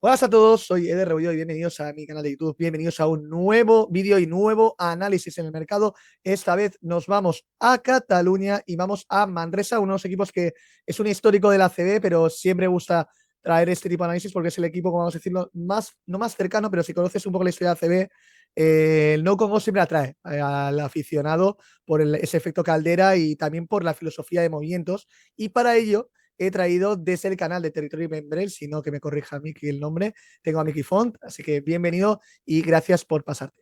Hola a todos, soy Eder Rebollo y bienvenidos a mi canal de YouTube. Bienvenidos a un nuevo vídeo y nuevo análisis en el mercado. Esta vez nos vamos a Cataluña y vamos a Manresa, unos equipos que es un histórico de la CB, pero siempre gusta traer este tipo de análisis porque es el equipo, como vamos a decirlo, más, no más cercano, pero si conoces un poco la historia de la CB, el No Congo siempre atrae al aficionado por ese efecto caldera y también por la filosofía de movimientos. Y para ello he traído desde el canal de Territory Membrel, si no que me corrija Miki el nombre, tengo a Miki Font, así que bienvenido y gracias por pasarte.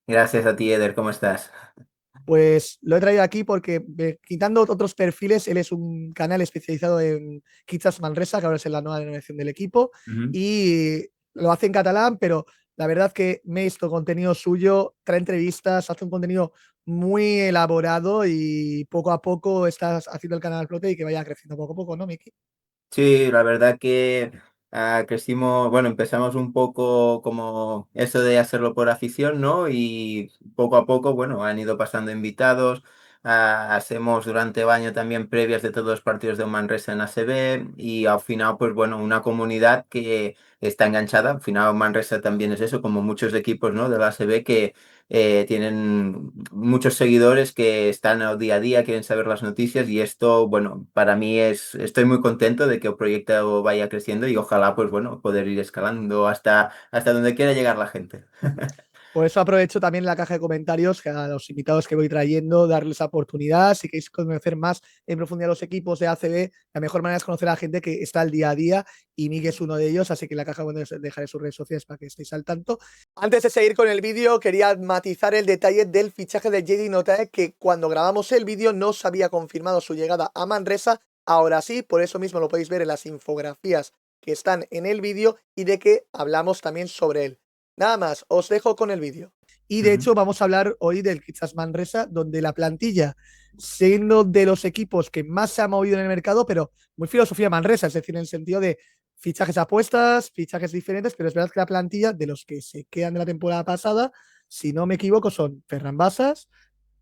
Gracias a ti, Eder, ¿cómo estás? Pues lo he traído aquí porque, quitando otros perfiles, él es un canal especializado en Kitzas Manresa, que ahora es la nueva denominación del equipo, Ujú. y lo hace en catalán, pero la verdad que me he visto contenido suyo, trae entrevistas, hace un contenido muy elaborado y poco a poco estás haciendo el canal a flote y que vaya creciendo poco a poco, ¿no, Miki? Sí, la verdad que crecimos, bueno, empezamos un poco como eso de hacerlo por afición, ¿no? Y poco a poco, bueno, han ido pasando invitados. Hacemos durante el año también previas de todos los partidos de Manresa en ACB y al final, pues bueno, una comunidad que está enganchada. Al final Manresa también es eso, como muchos equipos, ¿no? De la ACB que tienen muchos seguidores que están al día a día, quieren saber las noticias y esto, bueno, para mí estoy muy contento de que el proyecto vaya creciendo y ojalá, pues bueno, poder ir escalando hasta donde quiera llegar la gente. Por eso aprovecho también la caja de comentarios que a los invitados que voy trayendo, darles la oportunidad. Si queréis conocer más en profundidad los equipos de ACB, la mejor manera es conocer a la gente que está al día a día y Miguel es uno de ellos, así que en la caja de comentarios dejaré sus redes sociales para que estéis al tanto. Antes de seguir con el vídeo, quería matizar el detalle del fichaje de JD Notae, que cuando grabamos el vídeo no se había confirmado su llegada a Manresa. Ahora sí, por eso mismo lo podéis ver en las infografías que están en el vídeo y de que hablamos también sobre él. Nada más, os dejo con el vídeo. Y de Ujú. hecho vamos a hablar hoy del Kitzas Manresa, donde la plantilla, siendo de los equipos que más se ha movido en el mercado, pero muy filosofía Manresa, es decir, en el sentido de fichajes apuestas, fichajes diferentes, pero es verdad que la plantilla de los que se quedan de la temporada pasada, si no me equivoco, son Ferran Basas,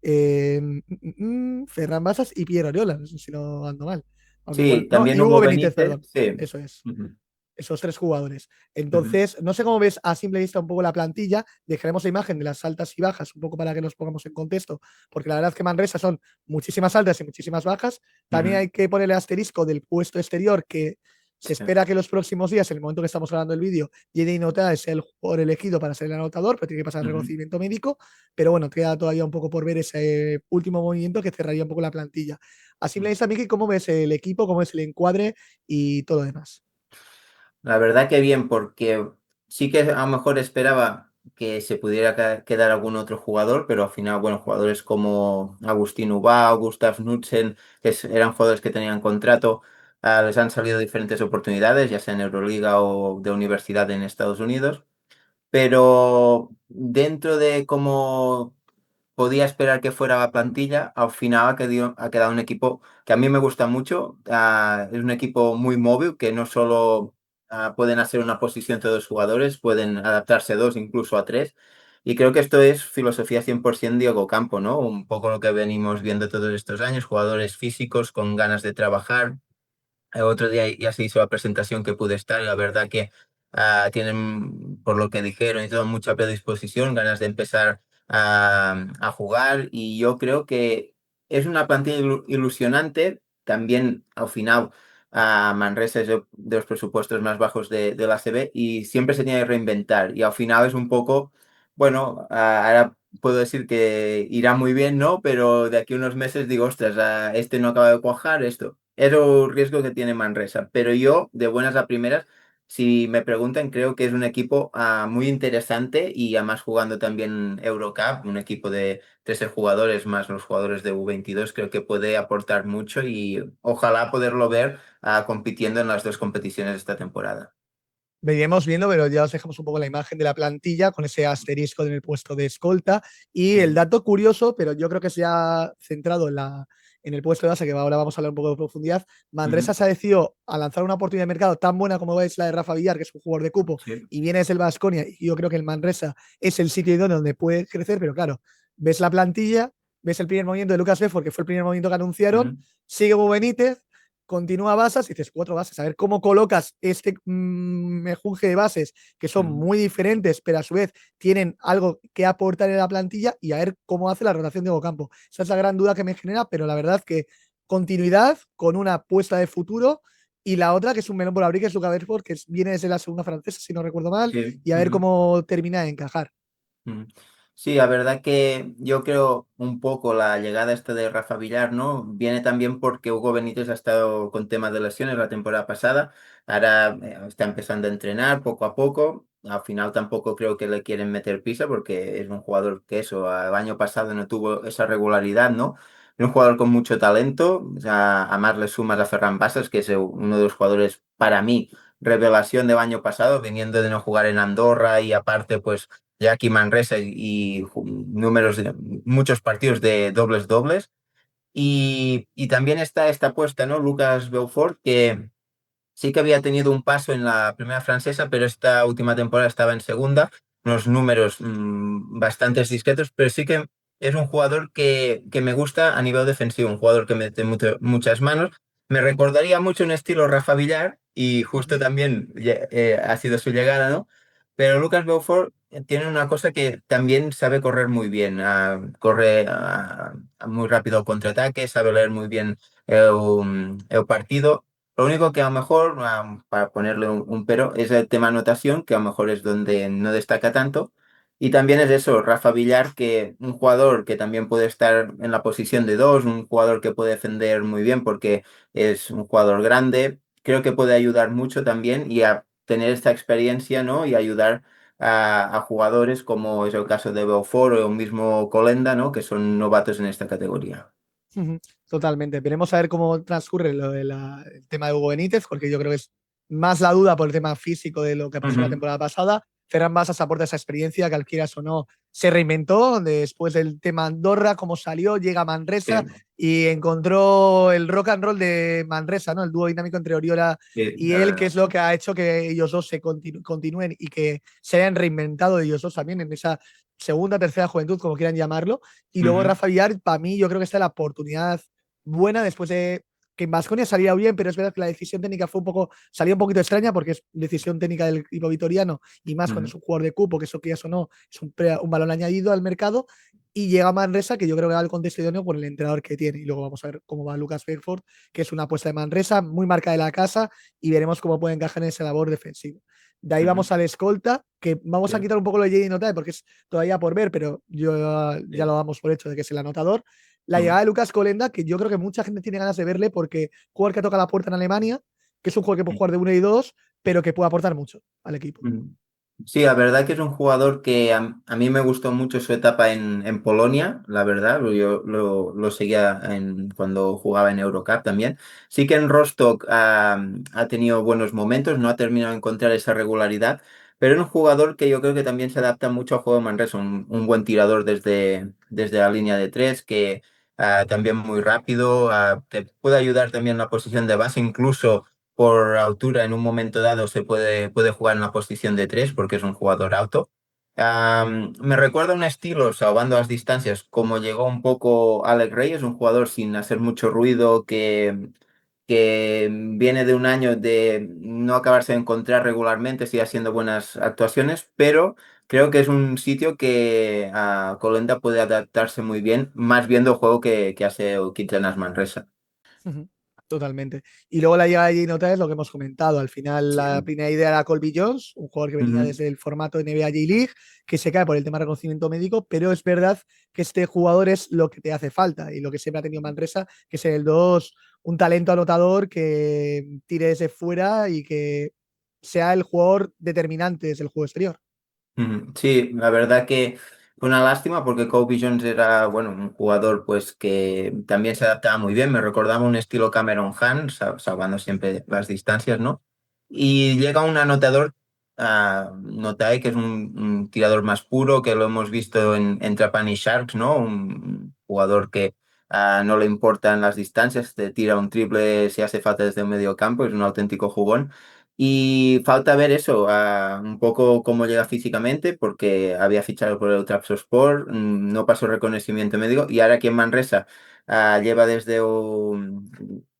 Ferran Basas y Pierre Oriola, no sé si no ando mal. Aunque igual, Sí, no, también y Hugo Hugo Benítez, Benítez, perdón. sí. Eso es, Ujú, esos tres jugadores. ujú, Entonces, no sé cómo ves a simple vista un poco la plantilla. Dejaremos la imagen de las altas y bajas un poco para que nos pongamos en contexto, porque la verdad es que Manresa son muchísimas altas y muchísimas bajas. También ujú. hay que ponerle asterisco del puesto exterior, que se Sí. espera que en los próximos días, en el momento que estamos grabando el vídeo, Jedi Nota es el jugador elegido para ser el anotador, pero tiene que pasar el Ujú. reconocimiento médico. Pero bueno, queda todavía un poco por ver ese último movimiento que cerraría un poco la plantilla. A simple vista, Miki, ¿cómo ves el equipo? ¿Cómo ves el encuadre y todo lo demás? La verdad que bien, porque sí que a lo mejor esperaba que se pudiera quedar algún otro jugador, pero al final, bueno, jugadores como Agustín Ubao, Gustav Knudsen, eran jugadores que tenían contrato, les han salido diferentes oportunidades, ya sea en Euroliga o de universidad en Estados Unidos, pero dentro de cómo podía esperar que fuera la plantilla, al final ha quedado un equipo que a mí me gusta mucho. Es un equipo muy móvil, que no solo pueden hacer una posición todos los jugadores, pueden adaptarse dos, incluso a tres. Y creo que esto es filosofía 100% Diego Campo, ¿no? Un poco lo que venimos viendo todos estos años, jugadores físicos con ganas de trabajar. El otro día ya se hizo la presentación que pude estar y la verdad que tienen, por lo que dijeron y todo, mucha predisposición, ganas de empezar a jugar y yo creo que es una plantilla ilusionante. También al final Manresa es de los presupuestos más bajos de la CB y siempre se tiene que reinventar y al final es un poco, bueno, ahora puedo decir que irá muy bien, ¿no? Pero de aquí a unos meses digo, ostras, este no acaba de cuajar, esto. Es un riesgo que tiene Manresa. Pero yo, de buenas a primeras, si me preguntan, creo que es un equipo muy interesante y además jugando también Eurocup, un equipo de 13 jugadores más los jugadores de U22, creo que puede aportar mucho y ojalá poderlo ver compitiendo en las dos competiciones de esta temporada. Veníamos viendo, pero ya os dejamos un poco la imagen de la plantilla con ese asterisco en el puesto de escolta. Y el Ujú, dato curioso, pero yo creo que se ha centrado en el puesto de base, que ahora vamos a hablar un poco de profundidad. ujú. Manresa se ha decidido a lanzar una oportunidad de mercado tan buena como es la de Rafa Villar, que es un jugador de cupo, Sí. y viene desde el Baskonia. Y yo creo que el Manresa es el sitio idóneo donde puede crecer, pero claro, ves la plantilla, ves el primer movimiento de Lucas Befort, que fue el primer movimiento que anunciaron, Ujú, sigue Hugo Benítez. continúa Basas y dices 4 bases. A ver cómo colocas este mejunje de bases que son Mm. muy diferentes, pero a su vez tienen algo que aportar en la plantilla y a ver cómo hace la rotación de Ocampo. Esa es la gran duda que me genera, pero la verdad que continuidad con una apuesta de futuro. Y la otra, que es un melón por abrir, que es Luka Bedford, que viene desde la segunda francesa, si no recuerdo mal, Sí. y a ver Ujú. cómo termina de encajar. Mm. Sí, la verdad que yo creo un poco la llegada esta de Rafa Villar, ¿no? Viene también porque Hugo Benítez ha estado con temas de lesiones la temporada pasada. Ahora está empezando a entrenar poco a poco. Al final tampoco creo que le quieren meter prisa porque es un jugador que eso, el año pasado no tuvo esa regularidad, ¿no? Es un jugador con mucho talento. O sea, a más le sumas a Ferran Basas, que es uno de los jugadores para mí revelación del año pasado, viniendo de no jugar en Andorra y aparte, pues Jackie Manresa y números de muchos partidos de dobles dobles. Y también está esta apuesta, ¿no? Lucas Beaufort, que sí que había tenido un paso en la primera francesa, pero esta última temporada estaba en segunda, unos números bastante discretos, pero sí que es un jugador que me gusta a nivel defensivo, un jugador que mete muchas manos. Me recordaría mucho un estilo Rafa Villar y justo también ha sido su llegada, ¿no? Pero Lucas Beaufort tiene una cosa que también sabe correr muy bien, corre muy rápido al contraataque, sabe leer muy bien el partido. Lo único que a lo mejor, para ponerle un pero, es el tema anotación, que a lo mejor es donde no destaca tanto. Y también es eso, Rafa Villar, que un jugador que también puede estar en la posición de dos, un jugador que puede defender muy bien porque es un jugador grande, creo que puede ayudar mucho también y a tener esta experiencia, ¿no? Y ayudar a jugadores como es el caso de Beaufort o el mismo Colenda, ¿no? Que son novatos en esta categoría. Ujú. Totalmente. Veremos a ver cómo transcurre el tema de Hugo Benítez, porque yo creo que es más la duda por el tema físico de lo que pasó la Ujú. temporada pasada. Ferran Basas aporta esa experiencia que, al quieras o no, se reinventó después del tema Andorra, cómo salió, llega a Manresa Sí, y encontró el rock and roll de Manresa, ¿no? El dúo dinámico entre Oriola sí, y la él, que verdad. es lo que ha hecho que ellos dos se continúen y que se hayan reinventado ellos dos también en esa segunda, tercera juventud, como quieran llamarlo. Y luego Ujú. Rafa Villar, para mí, yo creo que está la oportunidad buena después de que en Baskonia salía bien, pero es verdad que la decisión técnica fue salió un poquito extraña porque es decisión técnica del equipo vitoriano y más cuando es Ujú. un jugador de cupo, que eso que eso no, es un balón añadido al mercado. Y llega Manresa, que yo creo que va al contexto idóneo por el entrenador que tiene. Y luego vamos a ver cómo va Lucas Beckford, que es una apuesta de Manresa, muy marca de la casa, y veremos cómo puede encajar en esa labor defensiva. De ahí Ujú. vamos al escolta, que vamos a Sí, quitar un poco lo de Jedi Notae porque es todavía por ver, pero yo ya sí. lo damos por hecho de que es el anotador. La Mm. llegada de Lucas Colenda, que yo creo que mucha gente tiene ganas de verle porque jugador que toca la puerta en Alemania, que es un jugador que puede jugar de uno y dos, pero que puede aportar mucho al equipo. Mm. Sí, la verdad que es un jugador que a mí me gustó mucho su etapa en Polonia, la verdad, yo lo seguía cuando jugaba en Eurocup también. Sí que en Rostock ha tenido buenos momentos, no ha terminado de encontrar esa regularidad, pero es un jugador que yo creo que también se adapta mucho al juego de Manresa, un buen tirador desde la línea de tres, que también muy rápido, te puede ayudar también en la posición de base, incluso por altura en un momento dado puede jugar en la posición de tres porque es un jugador alto. Me recuerda un estilo, salvando las distancias, como llegó un poco Alex Reyes, un jugador sin hacer mucho ruido, que viene de un año de no acabarse de encontrar regularmente, sigue haciendo buenas actuaciones, pero creo que es un sitio que a Colenda puede adaptarse muy bien, más viendo el juego que hace el Kitchener Manresa. Totalmente. Y luego la llegada de Jay Nota es lo que hemos comentado. Al final, Sí. la primera idea era Colby Jones, un jugador que venía Ujú. desde el formato NBA J-League, que se cae por el tema de reconocimiento médico, pero es verdad que este jugador es lo que te hace falta y lo que siempre ha tenido Manresa, que es el 2, un talento anotador que tire desde fuera y que sea el jugador determinante desde el juego exterior. Sí, la verdad que fue una lástima porque Kobe Jones era, bueno, un jugador pues que también se adaptaba muy bien, me recordaba un estilo Cameron Hunt, salvando siempre las distancias, ¿no? Y llega un anotador, Notae, que es un tirador más puro, que lo hemos visto en Trapani Sharks, ¿no? Un jugador que no le importan las distancias, te tira un triple si hace falta desde el medio campo, es un auténtico jugón. Y falta ver eso, un poco cómo llega físicamente, porque había fichado por el Trabzonspor, no pasó reconocimiento médico, y ahora aquí en Manresa lleva desde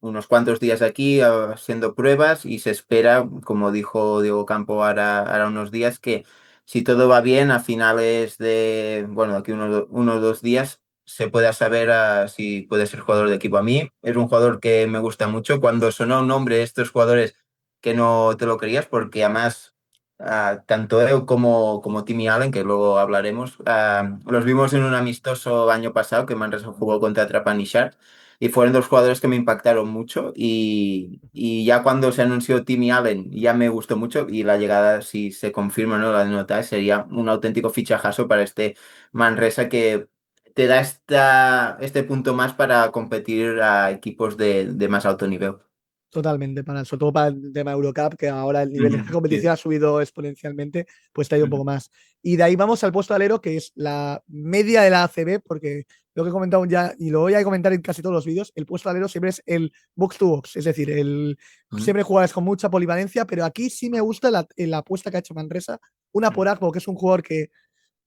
unos cuantos días aquí haciendo pruebas y se espera, como dijo Diego Campo ahora unos días, que si todo va bien, a finales de, bueno, de aquí unos 2 días, se pueda saber si puede ser jugador de equipo. A mí es un jugador que me gusta mucho. Cuando sonó un nombre, estos jugadores que no te lo creías, porque además tanto él como Timmy Allen, que luego hablaremos, los vimos en un amistoso año pasado que Manresa jugó contra Trapanishar y fueron dos jugadores que me impactaron mucho y ya cuando se anunció Timmy Allen ya me gustó mucho y la llegada, si se confirma, ¿no? La de nota sería un auténtico fichajazo para este Manresa que te da este punto más para competir a equipos de más alto nivel. Totalmente, sobre todo para el tema Eurocup, que ahora el nivel de la Ujú, competición sí. ha subido exponencialmente, pues te ha ido un poco Ujú, más. Y de ahí vamos al puesto de alero, que es la media de la ACB, porque lo que he comentado ya, y lo voy a comentar en casi todos los vídeos, el puesto de alero siempre es el box to box, es decir, ujú, siempre jugadores con mucha polivalencia, pero aquí sí me gusta la apuesta que ha hecho Manresa, una ujú, por Agbo, que es un jugador que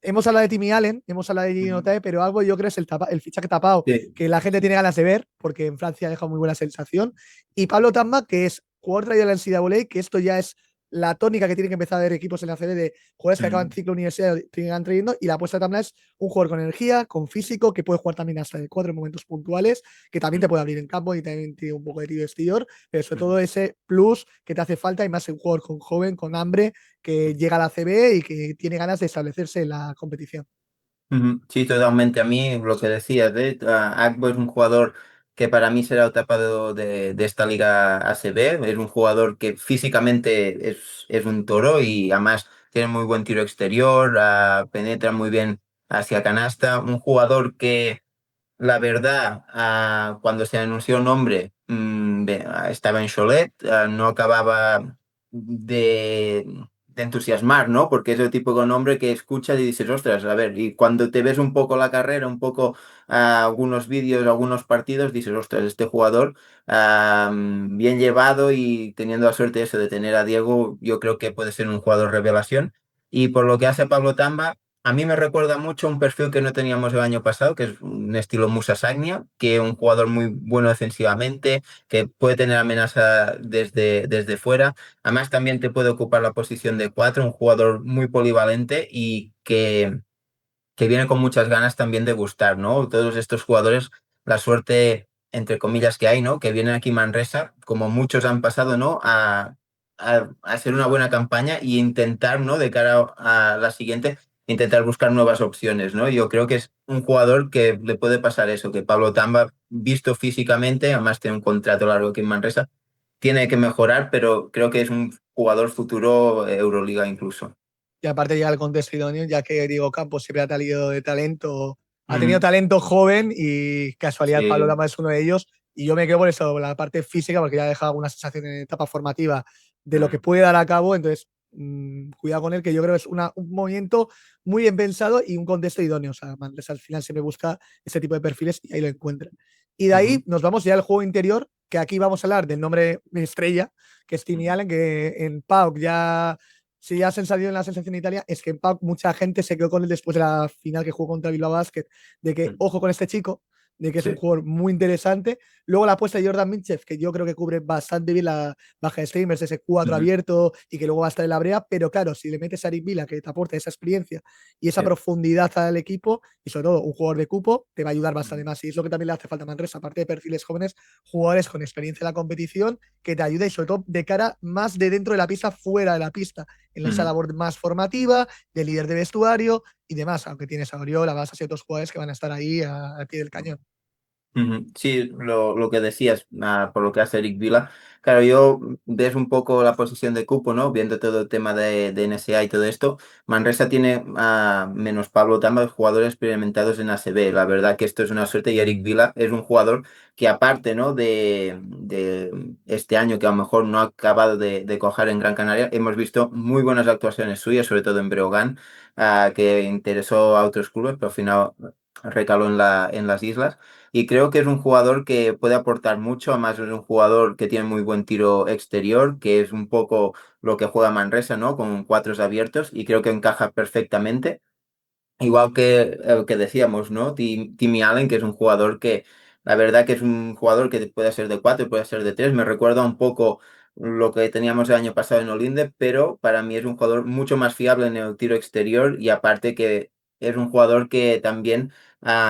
hemos hablado de Timmy Allen, hemos hablado de Gigi ujú. Notae, pero algo yo creo es el fichaje tapado Sí, que la gente sí. tiene ganas de ver, porque en Francia ha dejado muy buena sensación. Y Pablo Tamba, que es jugador traído de la NCAA, que esto ya es la tónica que tienen que empezar a ver equipos en la CB de jugadores que acaban Ujú, ciclo universitario y sigan trayendo. Y la apuesta de Tamba es un jugador con energía, con físico, que puede jugar también hasta de 4 en momentos puntuales, que también te ujú, puede abrir en campo y también tiene un poco de tiro exterior, pero sobre ujú, todo ese plus que te hace falta y más un jugador con joven, con hambre, que llega a la CB y que tiene ganas de establecerse en la competición. ujú. Sí, totalmente. A mí lo que decías, Agbo es un jugador que para mí será el tapado de esta liga ACB. Es un jugador que físicamente es un toro y además tiene muy buen tiro exterior, penetra muy bien hacia canasta. Un jugador que la verdad, cuando se anunció el nombre, estaba en Cholet, no acababa de entusiasmar, ¿no? Porque es el típico nombre que escuchas y dices, ostras, a ver, y cuando te ves un poco la carrera, un poco algunos vídeos, algunos partidos, dices, ostras, este jugador bien llevado y teniendo la suerte eso de tener a Diego, yo creo que puede ser un jugador revelación. Y por lo que hace Pablo Tamba, a mí me recuerda mucho a un perfil que no teníamos el año pasado, que es un estilo Musa Sagnia, que es un jugador muy bueno defensivamente, que puede tener amenaza desde fuera. Además, también te puede ocupar la posición de cuatro, un jugador muy polivalente y que viene con muchas ganas también de gustar, ¿no? Todos estos jugadores, la suerte, entre comillas, que hay, ¿no? Que vienen aquí a Manresa, como muchos han pasado, ¿no? A hacer una buena campaña e intentar, ¿no? De cara a la siguiente, intentar buscar nuevas opciones, ¿no? Yo creo que es un jugador que le puede pasar eso, que Pablo Tamba, visto físicamente, además tiene un contrato largo aquí en Manresa, tiene que mejorar, pero creo que es un jugador futuro Euroliga incluso. Y aparte llega el contexto idóneo, ya que Diego Campos siempre ha tenido de talento, ha tenido Ujú. talento joven y casualidad Pablo Sí. Lama es uno de ellos. Y yo me quedo por eso, por la parte física, porque ya ha dejado alguna sensación en etapa formativa de lo que Mm, puede dar a cabo. Entonces, cuidado con él, que yo creo que es un movimiento muy bien pensado y un contexto idóneo. O sea, Manresa al final siempre busca ese tipo de perfiles y ahí lo encuentra. Y de ahí ujú. nos vamos ya al juego interior, que aquí vamos a hablar del nombre estrella, que es Timmy Ujú, Allen, que en PAOK ya si ya se salió en la sensación de Italia, es que en PAOK mucha gente se quedó con él después de la final que jugó contra Bilbao Basket, de que ujú. ojo con este chico, de que es un Sí. jugador muy interesante. Luego la apuesta de Jordan Minchev, que yo creo que cubre bastante bien la baja de streamers, ese 4 Ujú, abierto y que luego va a estar en la brea, pero claro, si le metes a Eric Vila, que te aporta esa experiencia y esa sí. profundidad al equipo, y sobre todo un jugador de cupo, te va a ayudar bastante Ujú, más. Y es lo que también le hace falta a Manresa, aparte de perfiles jóvenes, jugadores con experiencia en la competición, que te ayude y sobre todo de cara más de dentro de la pista, fuera de la pista en esa ujú. labor más formativa, de líder de vestuario y demás. Aunque tienes a Oriola, vas a ser otros jugadores que van a estar ahí al pie del cañón. Ujú. Sí, lo que decías, por lo que hace Eric Vila. Claro, yo ves un poco la posición de cupo, ¿no? Viendo todo el tema de NSA y todo esto. Manresa tiene, menos Pablo Tamba, jugadores experimentados en ACB. La verdad que esto es una suerte y Eric Vila es un jugador que aparte, ¿no? De este año que a lo mejor no ha acabado de coger en Gran Canaria, hemos visto muy buenas actuaciones suyas, sobre todo en Breogán, que interesó a otros clubes, pero al final recaló en las islas. Y creo que es un jugador que puede aportar mucho, además es un jugador que tiene muy buen tiro exterior, que es un poco lo que juega Manresa, ¿no? Con cuatros abiertos y creo que encaja perfectamente. Igual que el que decíamos, ¿no? Timmy Allen, que es un jugador que, la verdad que es un jugador que puede ser de 4 y puede ser de 3. Me recuerda un poco lo que teníamos el año pasado en Olinde, pero para mí es un jugador mucho más fiable en el tiro exterior y aparte que es un jugador que también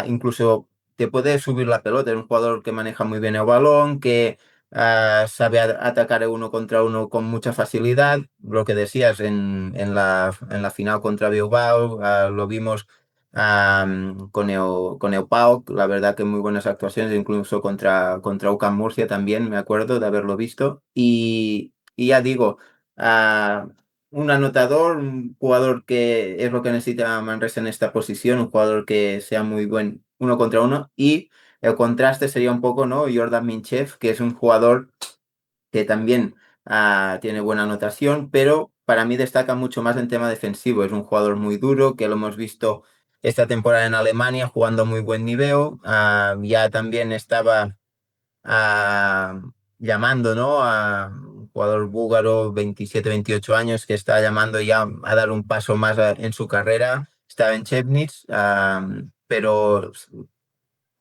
incluso te puede subir la pelota. Es un jugador que maneja muy bien el balón, que sabe atacar el uno contra uno con mucha facilidad. Lo que decías en la final contra Bilbao, lo vimos con el PAOK, la verdad que muy buenas actuaciones, incluso contra UCAM Murcia también, me acuerdo de haberlo visto. Y ya digo, ah, un anotador, un jugador que es lo que necesita Manresa en esta posición, un jugador que sea muy buen uno contra uno. Y el contraste sería un poco, ¿no? Jordan Minchev, que es un jugador que también tiene buena anotación, pero para mí destaca mucho más en tema defensivo. Es un jugador muy duro, que lo hemos visto esta temporada en Alemania jugando a muy buen nivel. Ya también estaba ah, llamando, ¿no? A un jugador búlgaro, 27 28 años, que está llamando ya a dar un paso más en su carrera. Estaba en Chemnitz, pero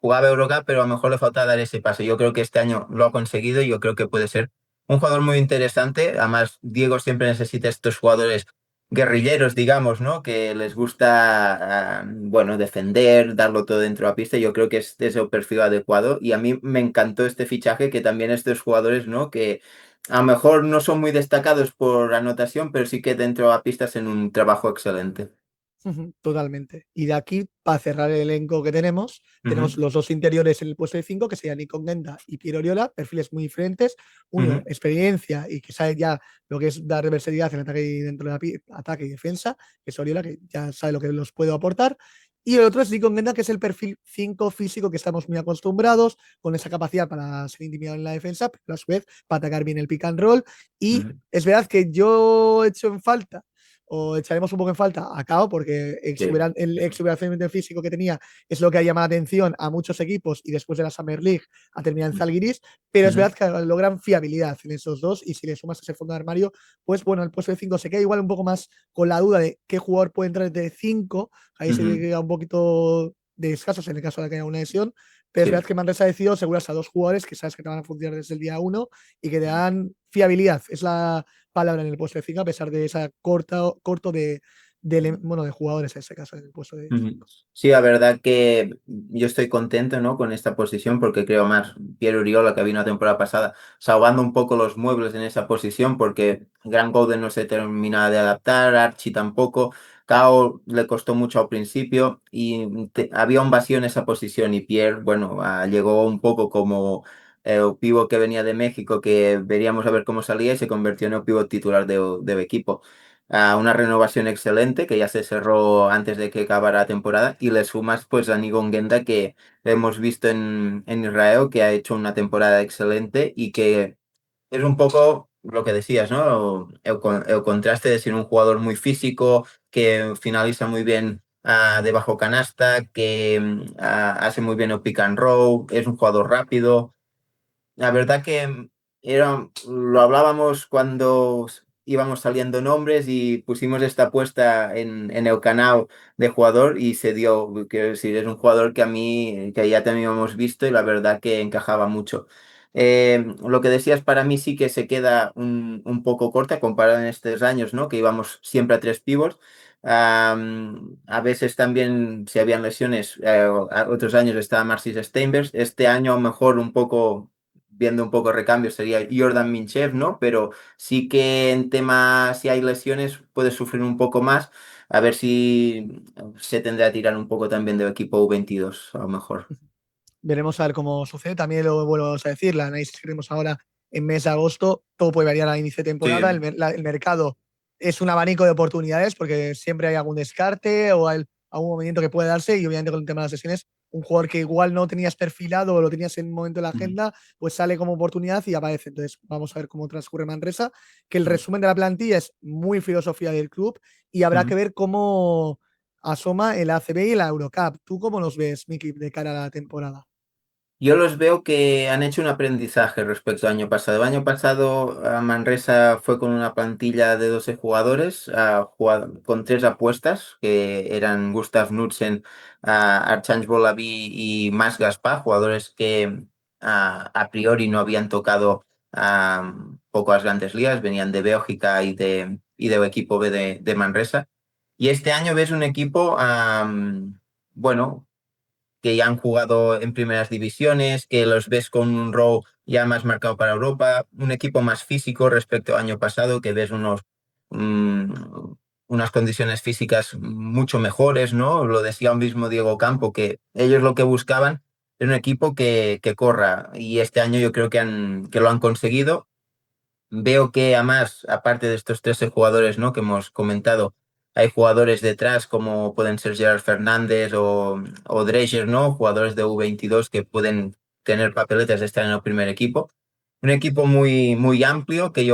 jugaba Eurocup, pero a lo mejor le falta dar ese paso. Yo creo que este año lo ha conseguido y yo creo que puede ser un jugador muy interesante. Además, Diego siempre necesita estos jugadores guerrilleros, digamos, ¿no? Que les gusta, bueno, defender, darlo todo dentro de la pista. Yo creo que es de ese perfil adecuado y a mí me encantó este fichaje, que también estos jugadores, ¿no? Que a lo mejor no son muy destacados por anotación, pero sí que dentro de la pista hacen un trabajo excelente. Ujú, totalmente. Y de aquí, para cerrar el elenco que tenemos Ujú, los dos interiores en el puesto de 5, que serían Nico Genda y Piero Oriola, perfiles muy diferentes. Uno, ujú, experiencia y que sabe ya lo que es dar versatilidad en ataque y dentro de ataque y defensa, que es Oriola, que ya sabe lo que los puede aportar. Y el otro es Nico Genda, que es el perfil 5 físico que estamos muy acostumbrados, con esa capacidad para ser intimidado en la defensa, pero a su vez para atacar bien el pick and roll. Y ujú. es verdad que yo he hecho en falta o echaremos un poco en falta a Cao, porque Sí. el exuberante físico que tenía es lo que ha llamado la atención a muchos equipos y después de la Summer League ha terminado en Zalgiris, pero es Ujú. verdad que logran fiabilidad en esos dos y si le sumas ese fondo de armario, pues bueno, el puesto de 5 se queda igual un poco más con la duda de qué jugador puede entrar de 5, ahí se Ujú. queda un poquito de escasos en el caso de que haya una lesión, pero es verdad Sí. que Manresa ha decidido asegurarse a dos jugadores que sabes que te van a funcionar desde el día uno y que te dan fiabilidad. Es la palabra en el puesto de 5, a pesar de esa corto bueno, de jugadores en ese caso, en el puesto de Ujú. 5. Sí, la verdad que yo estoy contento, ¿no? Con esta posición porque creo más Pierre Uriola, que vino la temporada pasada, salvando un poco los muebles en esa posición porque Grant Golden no se termina de adaptar, Archie tampoco, Cao le costó mucho al principio y había un vacío en esa posición y Pierre, bueno, llegó un poco como el pívot que venía de México, que veríamos a ver cómo salía y se convirtió en el pívot titular del equipo. Una renovación excelente que ya se cerró antes de que acabara la temporada y le sumas pues a Nigon Genda, que hemos visto en Israel, que ha hecho una temporada excelente y que es un poco lo que decías, ¿no? El contraste de ser un jugador muy físico, que finaliza muy bien de bajo canasta, que hace muy bien el pick and roll, es un jugador rápido. La verdad que lo hablábamos cuando íbamos saliendo nombres y pusimos esta apuesta en el canal de jugador y se dio. Quiero decir, es un jugador que a mí, que ya también hemos visto y la verdad que encajaba mucho. Lo que decías para mí sí que se queda un poco corta comparado en estos años, ¿no? Que íbamos siempre a tres pivots. A veces también, si habían lesiones, otros años estaba Marcis Steinbergs. Este año a lo mejor un poco viendo un poco recambio, sería Jordan Minchev, ¿no? Pero sí que en tema, si hay lesiones, puede sufrir un poco más. A ver si se tendrá que tirar un poco también del equipo U22, a lo mejor. Veremos a ver cómo sucede. También lo vuelvo a decir, la análisis que tenemos ahora en mes de agosto, todo puede variar a inicio de temporada. Sí. El mercado es un abanico de oportunidades porque siempre hay algún descarte o hay algún movimiento que puede darse y obviamente con el tema de las sesiones, un jugador que igual no tenías perfilado o lo tenías en un momento de la Ujú, agenda, pues sale como oportunidad y aparece. Entonces vamos a ver cómo transcurre Manresa, que el ujú, resumen de la plantilla es muy filosofía del club y habrá que ujú, ver cómo asoma el ACB y la Eurocup. ¿Tú cómo los ves, Miki, de cara a la temporada? Yo los veo que han hecho un aprendizaje respecto al año pasado. El año pasado Manresa fue con una plantilla de 12 jugadores, con tres apuestas, que eran Gustav Knudsen, Archange Bolavi y Mas Gaspar, jugadores que a priori no habían tocado pocas grandes ligas, venían de Bélgica y de equipo B de Manresa. Y este año ves un equipo, bueno, que ya han jugado en primeras divisiones, que los ves con un rol ya más marcado para Europa, un equipo más físico respecto al año pasado, que ves mm, unas condiciones físicas mucho mejores, ¿no? Lo decía mismo Diego Campo, que ellos lo que buscaban era un equipo que corra, y este año yo creo que lo han conseguido. Veo que además, aparte de estos 13 jugadores, ¿no?, que hemos comentado, hay jugadores detrás como pueden ser Gerard Fernández o Dreger, ¿no? Jugadores de U22 que pueden tener papeletas de estar en el primer equipo. Un equipo muy, muy amplio que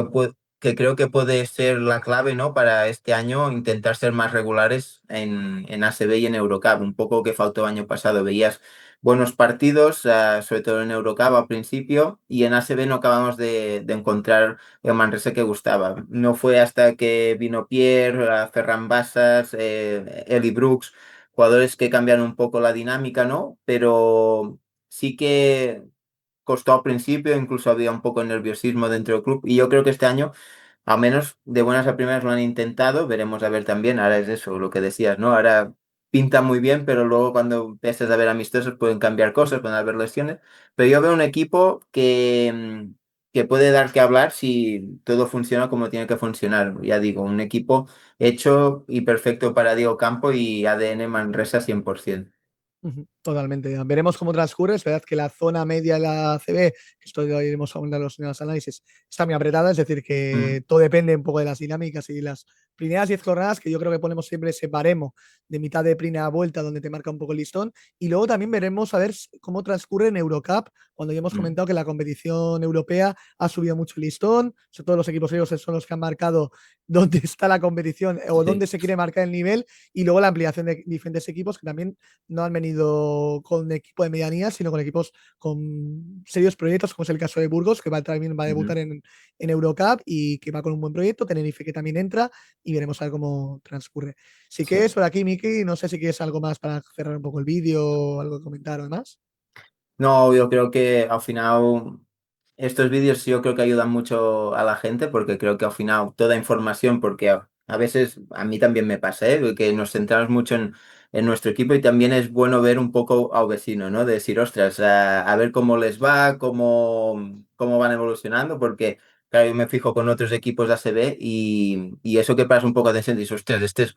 creo que puede ser la clave, ¿no?, para este año intentar ser más regulares en ACB y en Eurocup. Un poco que faltó el año pasado. Veías buenos partidos, sobre todo en Eurocup al principio, y en ACB no acabamos de encontrar el Manresa que gustaba. No fue hasta que vino Pierre, Ferran Bassas, Eli Brooks, jugadores que cambiaron un poco la dinámica, ¿no? Pero sí que costó al principio, incluso había un poco de nerviosismo dentro del club, y yo creo que este año, al menos de buenas a primeras, lo han intentado. Veremos a ver también. Ahora es eso, lo que decías, ¿no? Ahora pinta muy bien, pero luego cuando empiezas a ver amistosos pueden cambiar cosas, pueden haber lesiones. Pero yo veo un equipo que puede dar que hablar si todo funciona como tiene que funcionar. Ya digo, un equipo hecho y perfecto para Diego Campo y ADN Manresa 100%. Ujú, totalmente. Veremos cómo transcurre. Es verdad que la zona media de la CB, que esto ya iremos aún a los análisis, está muy apretada. Es decir, que Mm, todo depende un poco de las dinámicas y las primeras 10 jornadas, que yo creo que ponemos siempre ese baremo de mitad de primera vuelta donde te marca un poco el listón. Y luego también veremos a ver cómo transcurre en Eurocup, cuando ya hemos mm, comentado que la competición europea ha subido mucho el listón. Sobre todo los equipos ellos son los que han marcado dónde está la competición o dónde sí. se quiere marcar el nivel. Y luego la ampliación de diferentes equipos que también no han venido con equipo de medianía, sino con equipos con serios proyectos, como es el caso de Burgos, que también va a Ujú, debutar en Eurocup y que va con un buen proyecto, Tenerife que también entra y veremos a ver cómo transcurre. Así que es sí. por aquí, Miki, no sé si quieres algo más para cerrar un poco el vídeo o algo que comentar o demás. No, yo creo que al final estos vídeos yo creo que ayudan mucho a la gente, porque creo que al final toda información, porque a veces a mí también me pasa, ¿eh?, que nos centramos mucho en nuestro equipo, y también es bueno ver un poco al vecino, ¿no? De decir, ostras, a ver cómo les va, cómo van evolucionando, porque claro, yo me fijo con otros equipos de ACB y eso que pasa un poco de atención, dices, ostras, este es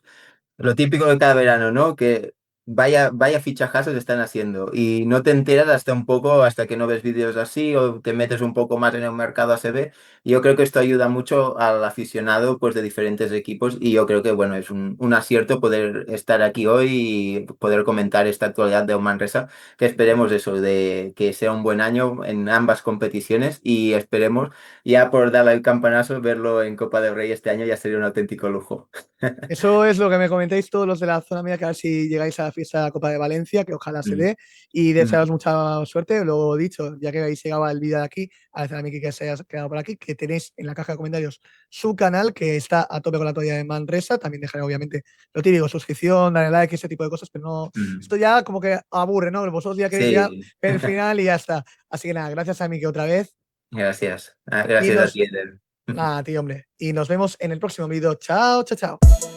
lo típico de cada verano, ¿no? Que vaya fichajazos están haciendo y no te enteras hasta un poco, hasta que no ves vídeos así o te metes un poco más en el mercado ACB. Y yo creo que esto ayuda mucho al aficionado, pues, de diferentes equipos, y yo creo que, bueno, es un acierto poder estar aquí hoy y poder comentar esta actualidad de Manresa, que esperemos eso, de que sea un buen año en ambas competiciones, y esperemos ya por darle el campanazo, verlo en Copa del Rey este año ya sería un auténtico lujo. Eso es lo que me comentáis todos los de la zona mía, que a ver si llegáis a la fiesta de la Copa de Valencia, que ojalá se Mm, dé, y mm. desearos mucha suerte. Lo dicho, ya que habéis llegado al vídeo de aquí, agradecer a Miki que se haya quedado por aquí, que tenéis en la caja de comentarios su canal, que está a tope con la toalla de Manresa. También dejaré, obviamente, lo típico, suscripción, darle like, ese tipo de cosas, pero no, Mm. esto ya como que aburre, ¿no? Vosotros ya queréis ya Sí, el final y ya está. Así que nada, gracias a Miki otra vez, gracias. y Gracias a nos, ti, Eder. nada, tío, hombre, y nos vemos en el próximo vídeo. Chao, chao, chao.